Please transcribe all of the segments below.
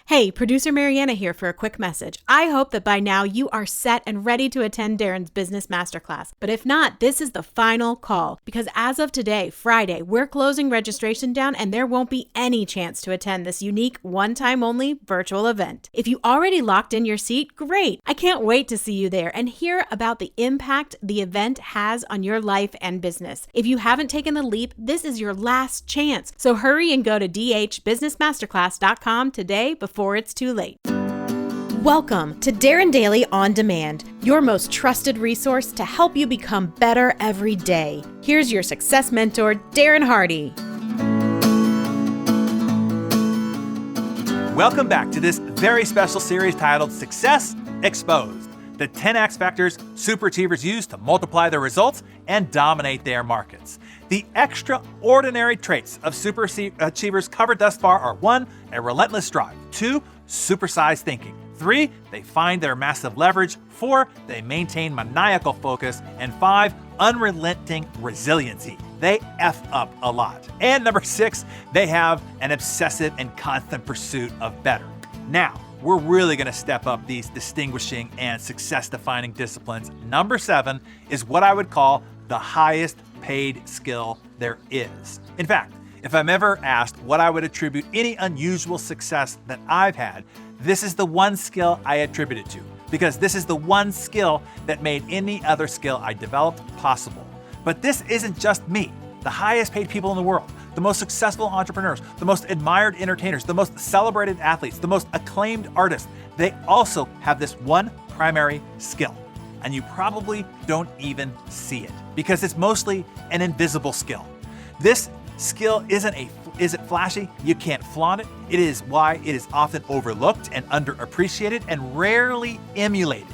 Hey, producer Mariana here for a quick message. I hope that by now you are set and ready to attend Darren's business masterclass. But if not, this is the final call because as of today, Friday, we're closing registration down and there won't be any chance to attend this unique one-time only virtual event. If you already locked in your seat, great. I can't wait to see you there and hear about the impact the event has on your life and business. If you haven't taken the leap, this is your last chance. So hurry and go to dhbusinessmasterclass.com today before it's too late. Welcome to Darren Daily On Demand, your most trusted resource to help you become better every day. Here's your success mentor, Darren Hardy. Welcome back to this very special series titled Success Exposed, the 10 X factors superachievers use to multiply their results and dominate their markets. The extraordinary traits of superachievers covered thus far are 1, a relentless drive, 2, supersized thinking, 3, they find their massive leverage, 4, they maintain maniacal focus, and 5, unrelenting resiliency. They F up a lot. And number 6, they have an obsessive and constant pursuit of better. Now, we're really going to step up these distinguishing and success-defining disciplines. Number 7 is what I would call the highest paid skill there is. In fact, if I'm ever asked what I would attribute any unusual success that I've had, this is the one skill I attribute it to, because this is the one skill that made any other skill I developed possible. But this isn't just me. The highest paid people in the world, the most successful entrepreneurs, the most admired entertainers, the most celebrated athletes, the most acclaimed artists, they also have this one primary skill. And you probably don't even see it because it's mostly an invisible skill. This skill isn't flashy, you can't flaunt it. It is why it is often overlooked and underappreciated and rarely emulated.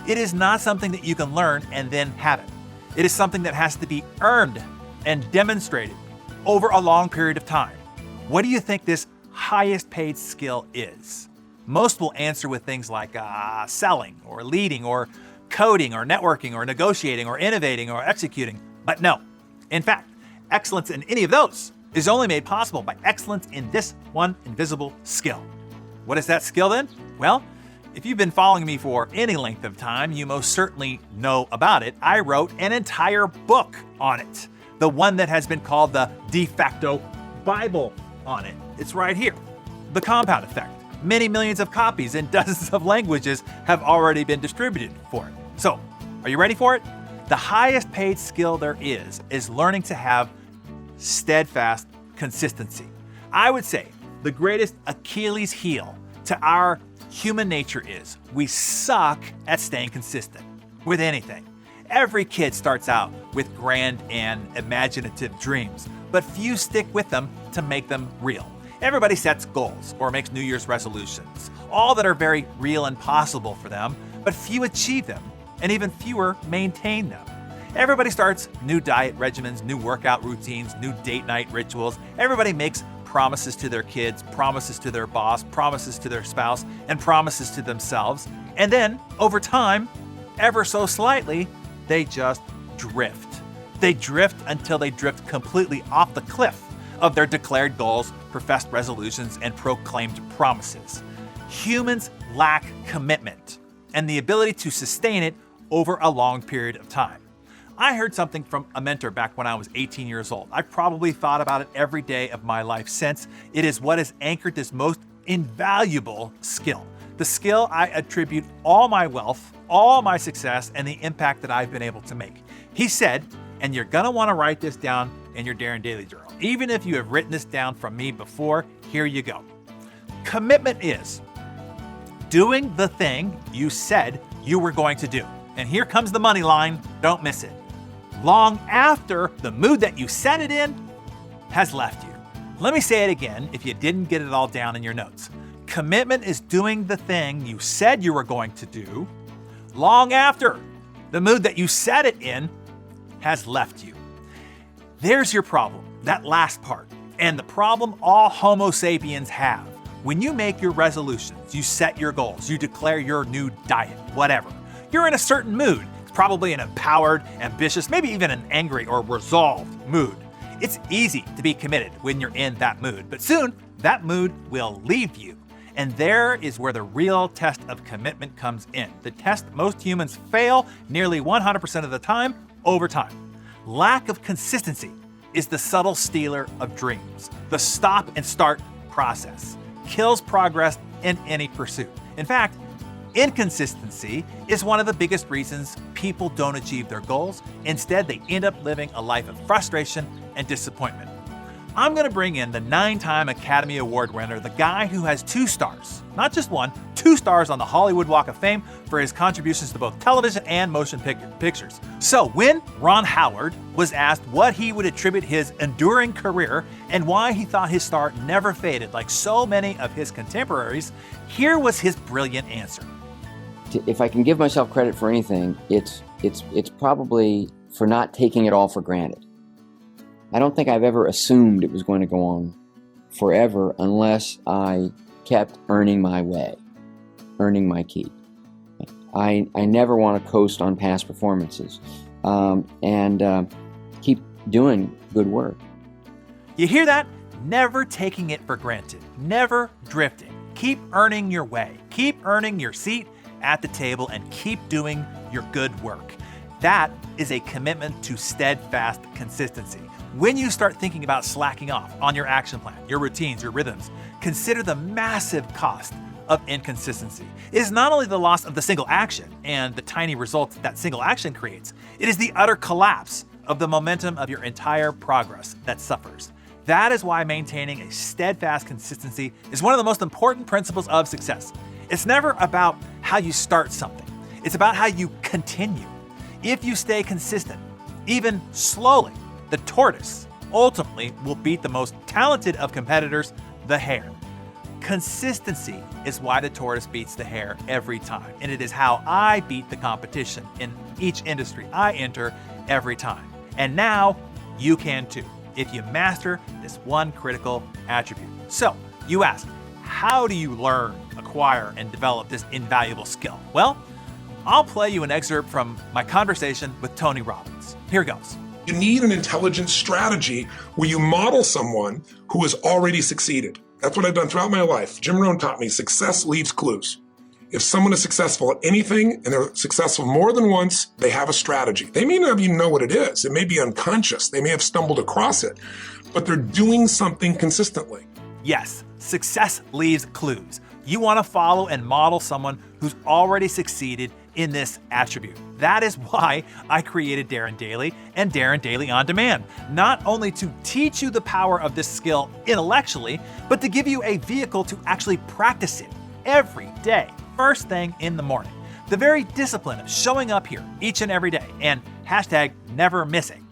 It is not something that you can learn and then have it. It is something that has to be earned and demonstrated over a long period of time. What do you think this highest paid skill is? Most will answer with things like selling or leading or coding or networking or negotiating or innovating or executing. But no, in fact, excellence in any of those is only made possible by excellence in this one invisible skill. What is that skill then? Well, if you've been following me for any length of time, you most certainly know about it. I wrote an entire book on it, the one that has been called the de facto Bible on it. It's right here, The Compound Effect. Many millions of copies in dozens of languages have already been distributed for it. So, are you ready for it? The highest paid skill there is learning to have steadfast consistency. I would say the greatest Achilles heel to our human nature is we suck at staying consistent with anything. Every kid starts out with grand and imaginative dreams, but few stick with them to make them real. Everybody sets goals or makes New Year's resolutions, all that are very real and possible for them, but few achieve them, and even fewer maintain them. Everybody starts new diet regimens, new workout routines, new date night rituals. Everybody makes promises to their kids, promises to their boss, promises to their spouse, and promises to themselves. And then, over time, ever so slightly, they just drift. They drift until they drift completely off the cliff of their declared goals, professed resolutions, and proclaimed promises. Humans lack commitment and the ability to sustain it over a long period of time. I heard something from a mentor back when I was 18 years old. I've probably thought about it every day of my life since. It is what has anchored this most invaluable skill. The skill I attribute all my wealth, all my success, and the impact that I've been able to make. He said, and you're gonna wanna write this down in your Darren Daily Journal. Even if you have written this down from me before, here you go. Commitment is doing the thing you said you were going to do. And here comes the money line, don't miss it. Long after the mood that you set it in has left you. Let me say it again if you didn't get it all down in your notes. Commitment is doing the thing you said you were going to do long after the mood that you set it in has left you. There's your problem, that last part, and the problem all Homo sapiens have. When you make your resolutions, you set your goals, you declare your new diet, whatever, you're in a certain mood. It's probably an empowered, ambitious, maybe even an angry or resolved mood. It's easy to be committed when you're in that mood, but soon that mood will leave you. And there is where the real test of commitment comes in. The test most humans fail nearly 100% of the time over time. Lack of consistency is the subtle stealer of dreams. The stop and start process kills progress in any pursuit. In fact, inconsistency is one of the biggest reasons people don't achieve their goals. Instead, they end up living a life of frustration and disappointment. I'm going to bring in the 9-time Academy Award winner, the guy who has 2 stars, not just 1, 2 stars on the Hollywood Walk of Fame for his contributions to both television and motion pictures. So when Ron Howard was asked what he would attribute his enduring career and why he thought his star never faded like so many of his contemporaries, here was his brilliant answer. If I can give myself credit for anything, it's probably for not taking it all for granted. I don't think I've ever assumed it was going to go on forever unless I kept earning my way, earning my keep. I never want to coast on past performances and keep doing good work. You hear that? Never taking it for granted, never drifting. Keep earning your way, keep earning your seat at the table, and keep doing your good work. That is a commitment to steadfast consistency. When you start thinking about slacking off on your action plan, your routines, your rhythms, consider the massive cost of inconsistency. It is not only the loss of the single action and the tiny results that single action creates, it is the utter collapse of the momentum of your entire progress that suffers. That is why maintaining a steadfast consistency is one of the most important principles of success. It's never about how you start something. It's about how you continue. If you stay consistent, even slowly, the tortoise ultimately will beat the most talented of competitors, the hare. Consistency is why the tortoise beats the hare every time, and it is how I beat the competition in each industry I enter every time. And now you can too, if you master this one critical attribute. So you ask, how do you learn, acquire, and develop this invaluable skill? Well, I'll play you an excerpt from my conversation with Tony Robbins. Here goes. You need an intelligent strategy where you model someone who has already succeeded. That's what I've done throughout my life. Jim Rohn taught me success leaves clues. If someone is successful at anything and they're successful more than once, they have a strategy. They may not even know what it is. It may be unconscious. They may have stumbled across it, but they're doing something consistently. Yes, success leaves clues. You want to follow and model someone who's already succeeded in this attribute. That is why I created Darren Daily and Darren Daily On Demand, not only to teach you the power of this skill intellectually, but to give you a vehicle to actually practice it every day, first thing in the morning. The very discipline of showing up here each and every day, and hashtag never missing,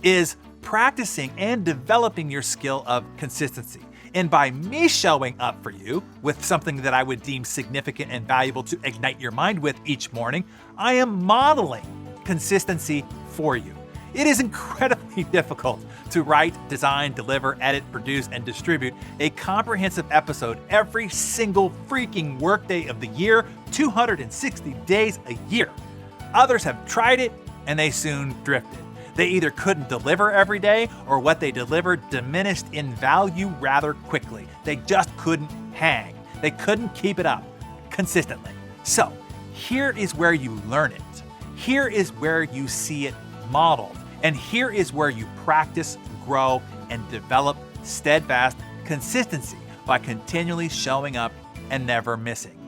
is practicing and developing your skill of consistency. And by me showing up for you with something that I would deem significant and valuable to ignite your mind with each morning, I am modeling consistency for you. It is incredibly difficult to write, design, deliver, edit, produce, and distribute a comprehensive episode every single freaking workday of the year, 260 days a year. Others have tried it and they soon drifted. They either couldn't deliver every day, or what they delivered diminished in value rather quickly. They just couldn't hang. They couldn't keep it up consistently. So here is where you learn it. Here is where you see it modeled. And here is where you practice, grow, and develop steadfast consistency by continually showing up and never missing.